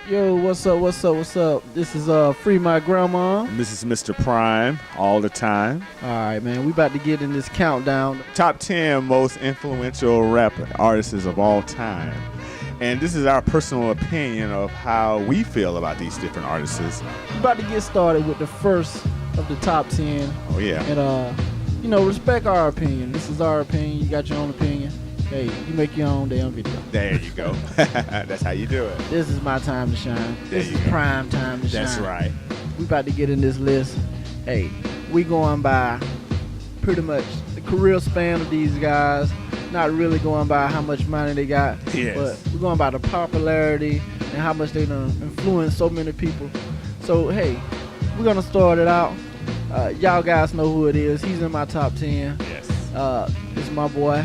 Yo, what's up, what's up, what's up? This is Free My Grandma. This is Mr. Prime, all the time. All right, man, we about to get in this countdown. Top 10 most influential rap artists of all time. And this is our personal opinion of how we feel about these different artists. We about to get started with the first of the top 10. Oh, yeah. And, respect our opinion. This is our opinion. You got your own opinion. Hey, you make your own damn video. There you go. That's how you do it. This is my time to shine. This is prime time to shine. That's right. We about to get in this list. Hey, we going by pretty much the career span of these guys. Not really going by how much money they got. Yes. But we're going by the popularity and how much they done influenced so many people. So, hey, we're going to start it out. Y'all guys know who it is. He's in my top 10. Yes. It's my boy,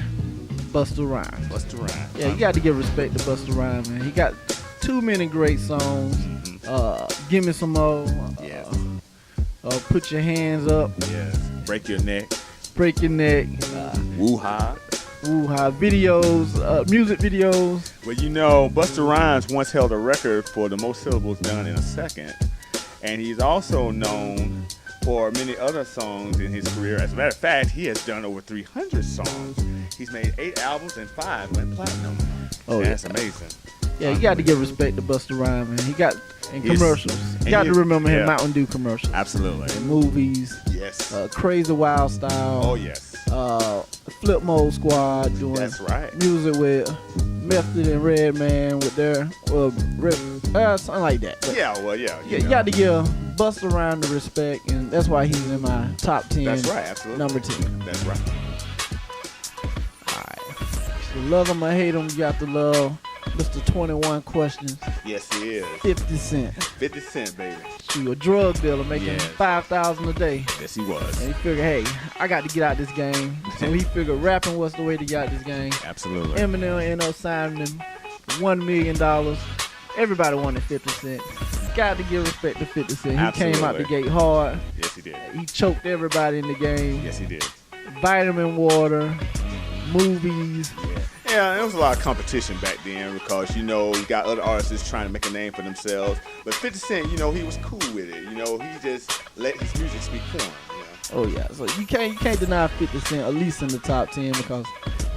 Busta Rhymes. Busta Rhymes. Yeah, you got to give respect to Busta Rhymes, man. He got too many great songs. Give Me Some More. Yes. Put Your Hands Up. Yes. Break Your Neck. Break Your Neck. Woo-ha. Woo-ha. Videos, music videos. Well, Busta Rhymes once held a record for the most syllables done in a second. And he's also known for many other songs in his career. As a matter of fact, he has done over 300 songs. He's made 8 albums and 5 went platinum. Oh, that's amazing. Yeah, you got to give respect to Busta Rhymes, man. He got in commercials. You got to remember him Mountain Dew commercials. Absolutely. In movies. Yes. Crazy Wild Style. Oh, yes. Flip Mode Squad doing That's right. music with Method and Redman with their something like that. But yeah. You got to give Busta Rhymes the respect, and that's why he's in my top 10. That's right, absolutely. Number 10. That's right. All right. So love him or hate him, you got to love Mr. 21 Questions. Yes, he is. 50 Cent. 50 Cent, baby. She a drug dealer making $5,000 a day. Yes, he was. And he figured, hey, I got to get out this game. So he figured rapping was the way to get out this game. Absolutely. Eminem ended up signing him $1 million. Everybody wanted 50 Cent. Got to give respect to 50 Cent. He came out the gate hard. Yes, he did. He choked everybody in the game. Yes, he did. Vitamin water, movies. Yeah, there was a lot of competition back then because, you got other artists trying to make a name for themselves. But 50 Cent, he was cool with it. He just let his music speak for him. Oh, yeah. So you can't deny 50 Cent, at least in the top 10, because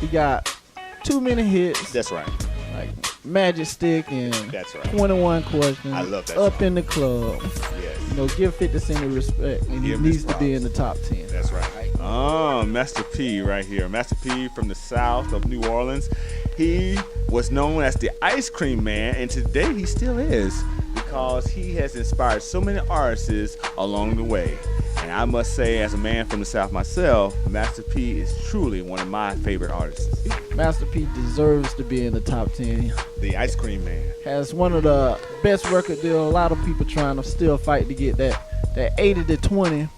he got too many hits. That's right. Like Magic Stick and That's right. 21 Questions. I love that Up song. in the Club. Yes. Give 50 Cent the respect, and he needs to be in the top 10. That's right. Oh, Master P right here. Master P from the south of New Orleans. He was known as the Ice Cream Man, and today he still is because he has inspired so many artists along the way. And I must say, as a man from the south myself, Master P is truly one of my favorite artists. Master P deserves to be in the top 10. The Ice Cream Man. Has one of the best record deals. A lot of people trying to still fight to get that 80-20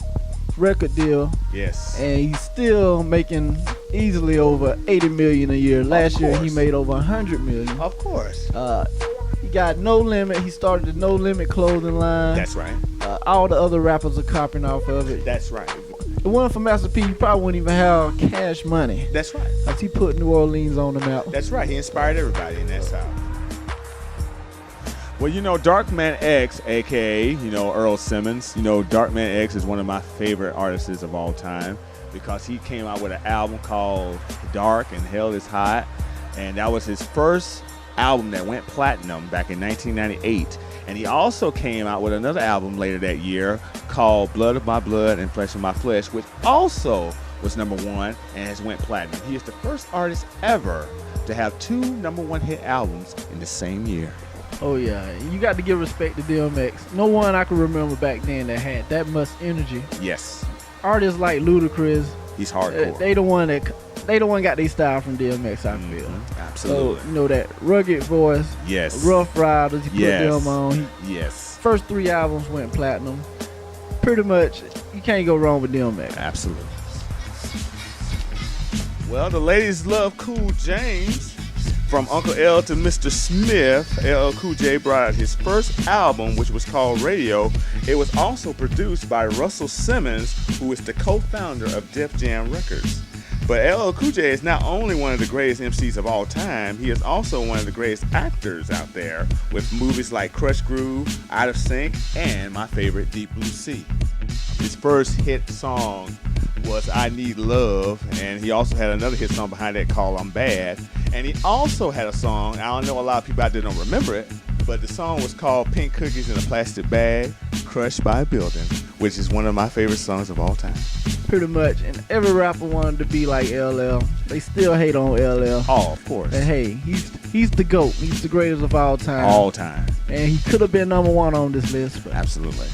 record deal. Yes. And he's still making easily over 80 million a year. Last year he made over 100 million. Of course. He got No Limit. He started the No Limit clothing line. That's right. All the other rappers are copying off of it. That's right. The one for Master P, you probably wouldn't even have Cash Money. That's right. Cause he put New Orleans on the map. That's right. He inspired everybody in that south. Well, Darkman X, a.k.a., Earl Simmons. Darkman X is one of my favorite artists of all time because he came out with an album called Dark and Hell is Hot. And that was his first album that went platinum back in 1998. And he also came out with another album later that year called Blood of My Blood and Flesh of My Flesh, which also was #1 and has went platinum. He is the first artist ever to have 2 #1 hit albums in the same year. Oh yeah, you got to give respect to DMX. No one I can remember back then that had that much energy. Yes. Artists like Ludacris, he's hardcore. They the one got their style from DMX. I feel. Absolutely. So that rugged voice. Yes. Rough Riders. He put them on. Yes. First 3 albums went platinum. Pretty much, you can't go wrong with DMX. Absolutely. Well, the ladies love Cool James. From Uncle L to Mr. Smith, LL Cool J brought out his first album, which was called Radio. It was also produced by Russell Simmons, who is the co-founder of Def Jam Records. But LL Cool J is not only one of the greatest MCs of all time, he is also one of the greatest actors out there with movies like Crush Groove, Out of Sync, and my favorite, Deep Blue Sea. His first hit song was I Need Love, and he also had another hit song behind that called I'm Bad. And he also had a song, I don't know a lot of people out there don't remember it, but the song was called Pink Cookies in a Plastic Bag, Crushed by a Building, which is one of my favorite songs of all time. Pretty much, and every rapper wanted to be like LL. They still hate on LL. Oh, of course. And hey, he's the GOAT. He's the greatest of all time. All time. And he could have been number one on this list, but Absolutely.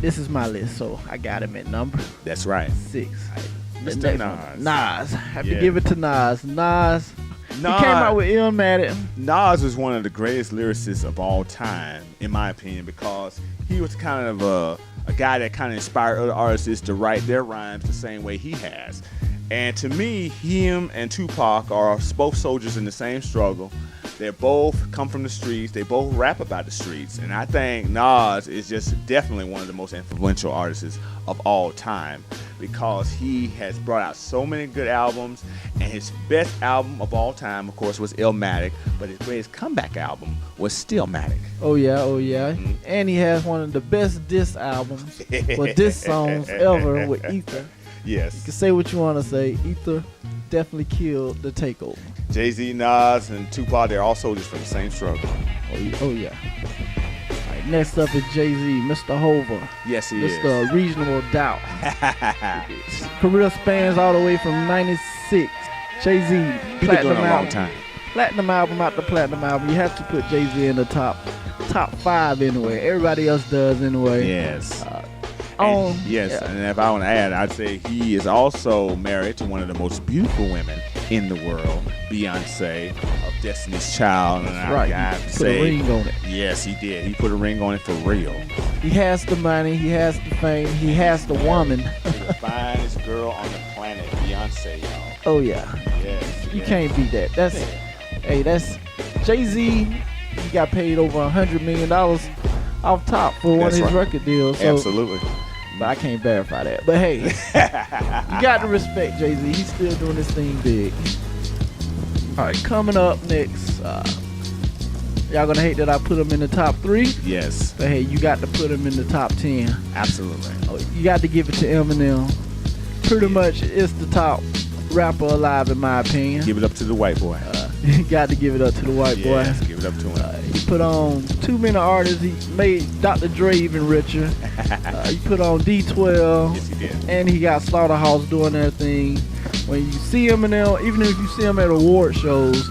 This is my list, so I got him at number That's right. 6. Mr. The next Nas. one, Nas. Have to Yeah. give it to Nas. Nas. He came out with Illmatic. Nas was one of the greatest lyricists of all time, in my opinion, because he was kind of a guy that kind of inspired other artists to write their rhymes the same way he has. And to me, him and Tupac are both soldiers in the same struggle. They both come from the streets. They both rap about the streets. And I think Nas is just definitely one of the most influential artists of all time because he has brought out so many good albums. And his best album of all time, of course, was Illmatic. But his greatest comeback album was Stillmatic. Oh yeah. Mm-hmm. And he has one of the best diss albums, or diss songs ever with Ether. Yes. You can say what you want to say. Ether definitely killed the takeover. Jay-Z, Nas, and Tupac, they're all soldiers for the same struggle. Oh yeah. All right, next up is Jay-Z, Mr. Hova. Yes, he is. Mr. Reasonable Doubt. Career spans all the way from 96. Jay-Z, He's been doing it a long time. Platinum album after platinum album. You have to put Jay-Z in the top 5 anyway. Everybody else does anyway. Yes. Yeah. And if I want to add, I'd say he is also married to one of the most beautiful women in the world, Beyonce of Destiny's Child. And That's right. I He put a ring on it. Yes, he did. He put a ring on it for real. He has the money. He has the fame. He has the woman. The finest girl on the planet, Beyonce, y'all. Oh yeah. Yes. You can't beat that. That's Jay-Z. He got paid over $100 million off top for one of his record deals. So, Absolutely. but I can't verify that. But hey, you got to respect Jay-Z. He's still doing this thing big. All right, coming up next, y'all gonna hate that I put him in the top 3. Yes. But hey, you got to put him in the top 10. Absolutely. Oh, you got to give it to Eminem. Pretty much, it's the top rapper alive in my opinion. Give it up to the white boy. You got to give it up to the white boy. Yes, give it up to him. He put on too many artists. He made Dr. Dre even richer. He put on D12. Yes, he did. And he got Slaughterhouse doing their thing. When you see Eminem, even if you see him at award shows,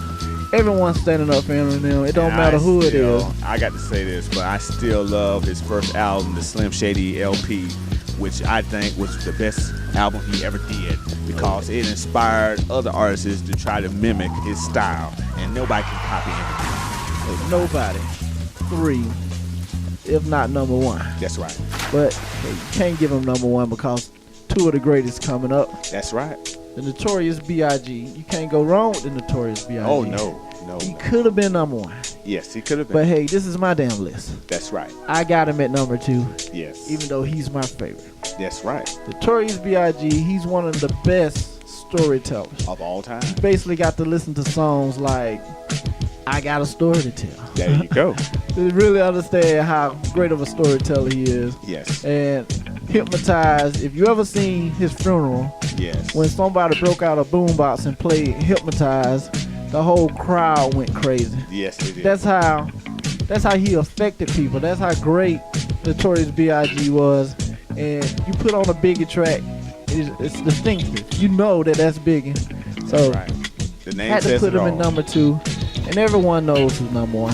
everyone's standing up for Eminem. It don't matter who it is. I got to say this, but I still love his first album, the Slim Shady LP, which I think was the best album he ever did because it inspired other artists to try to mimic his style, and nobody can copy him. Nobody. 3, if not number 1. That's right. But hey, you can't give him number 1 because 2 of the greatest coming up. That's right. The Notorious B.I.G. You can't go wrong with the Notorious B.I.G. Oh, no. He could have been number 1. Yes, he could have been. But hey, this is my damn list. That's right. I got him at number 2. Yes. Even though he's my favorite. That's right. Notorious B.I.G., he's one of the best storytellers. Of all time. You basically got to listen to songs like I Got a Story to Tell. There you go. To really understand how great of a storyteller he is. Yes. And Hypnotized, if you ever seen his funeral, yes, when somebody broke out a boombox and played Hypnotized, the whole crowd went crazy. Yes, they did. That's how he affected people. That's how great Notorious B.I.G. was. And you put on a Biggie track, it's distinctive. You know that's Biggie. So right. The name had to says put it him all. in number 2, and everyone knows who's number 1.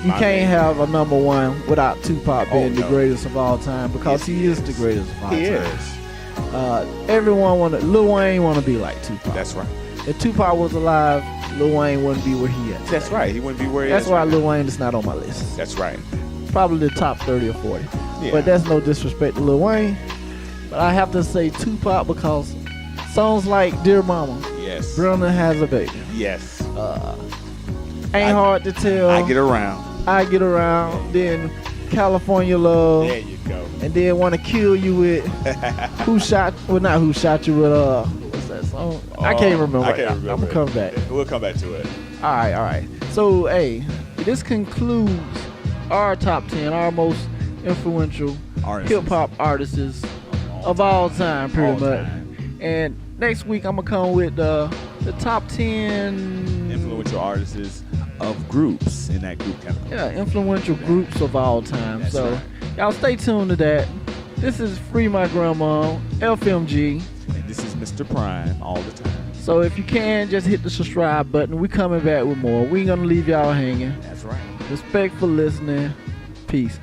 You can't have a number 1 without Tupac being the greatest of all time because he is the greatest of all time. He is. Everyone Lil Wayne want to be like Tupac. That's right. If Tupac was alive, Lil Wayne wouldn't be where he is. That's right. He wouldn't be where he is. That's why Lil Wayne is not on my list. That's right. Probably the top 30 or 40. Yeah. But that's no disrespect to Lil Wayne. But I have to say Tupac because songs like Dear Mama, yes, Brenda Has a Baby, yes, Ain't Hard to Tell, I Get Around. I Get Around. Then California Love. There you go. And then want to kill you with Who Shot, well, not Who Shot You, with, what's that song? I can't remember. I can't remember. I'm going to come back. We'll come back to it. All right. So, hey, this concludes our top 10, our most influential hip-hop artists of all time, pretty much. And next week, I'm going to come with the top 10 influential artists of groups in that group category. Yeah, influential groups of all time. That's so, right. Y'all stay tuned to that. This is Free My Grandma, FMG. And this is Mr. Prime all the time. So if you can, just hit the subscribe button. We coming back with more. We ain't gonna leave y'all hanging. That's right. Respect for listening. Peace.